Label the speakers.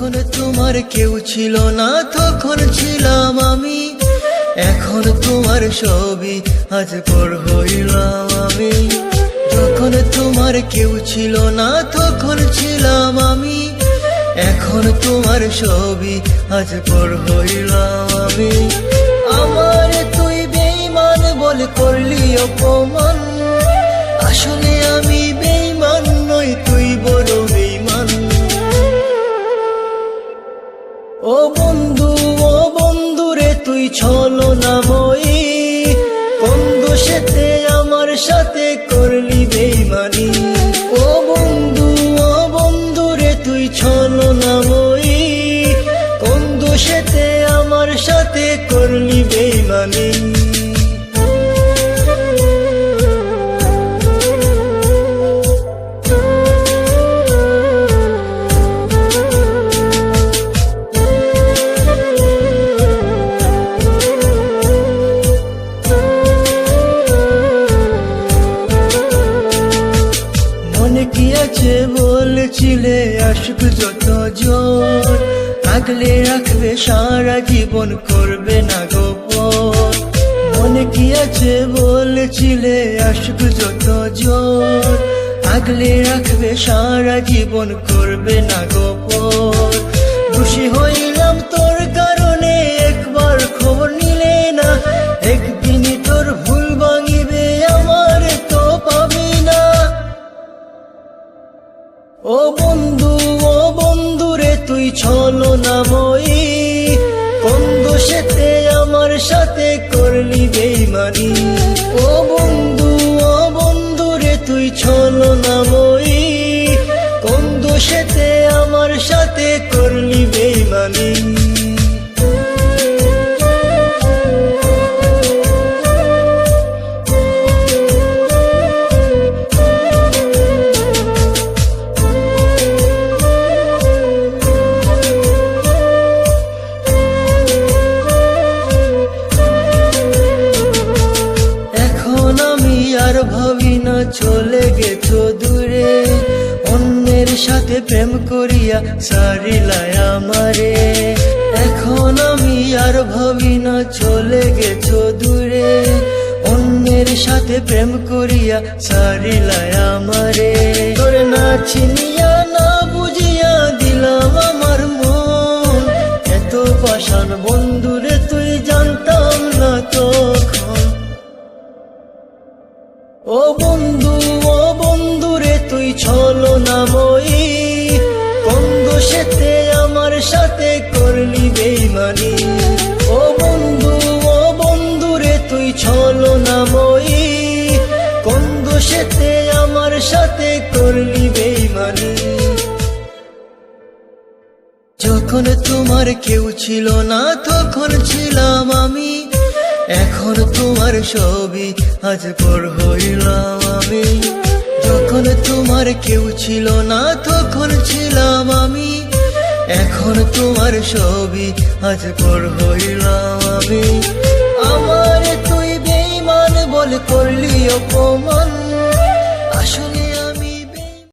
Speaker 1: যখন তোমার কেউ ছিল না তখন ছিলাম আমি, এখন তোমার ছবি আজ পর হইলাম আমি। যখন তোমার কেউ ছিল না তখন ছিলাম আমি, এখন তোমার ছবি আজ পর হইলাম আমি। আমার তুই বেঈমান বলে করলি অপমান, আসলে আমি বেঈমান নই, তুই বড় বেঈমান। ও বন্ধু রে তুই ছলনাময়ী, কোন দোষেতে আমার সাথে করলি বেঈমানি। ও বন্ধু রে তুই ছলনাময়ী, কোন দোষেতে আমার সাথে করলি বেঈমানি। মনে কি আছে বলছিলে আশিক যত জন, আগলে রাখবে সারা জীবন করবে না গোপন। মনে কি আছে বলছিলে আশিক যত জন, আগলে রাখবে সারা জীবন করবে না গোপন। খুশি হইলাম তোর কারণে একবার খবর নিলে না, একদিনই তোর ভুল ভাঙিবে আমার তো পাবি না। ও বন্ধু রে তুই ছলনাময়ী, কোন দোষেতে আমার সাথে করলি বেঈমানি। ও বন্ধু রে তুই ছলনাময়ী, কোন দোষেতে আমার সাথে করলি বেঈমানি। আর ভাবি না চলে গেছো দূরে, অন্যের সাথে প্রেম করিয়া সারিলাই আমারে। এখন আমি আর ভাবি না চলে গেছো দূরে, অন্যের সাথে প্রেম করিয়া সারিলাই আমারে। তোর না চিনিয়া না বুঝিয়া দিলাম আমার মন, এত পাষাণ বন্ধুরে তুই জানতাম না তখন। ও বন্ধু রে তুই ছলনাময়ী, কোন দোষেতে আমার সাথে করলি বেঈমানি। ও বন্ধু রে তুই ছলনাময়ী, কোন দোষেতে আমার সাথে করলি বেঈমানি। যখন তোমার কেউ ছিল না তখন ছিলাম আমি, এখন তোমার ছবি আজ পর হইলাম আমি। যখন তোমার কেউ ছিল না তখন ছিলাম আমি, এখন তোমার ছবি আজ পর হইলাম আমি। আমার তুই বেঈমান বলে করলি অপমান, আসলে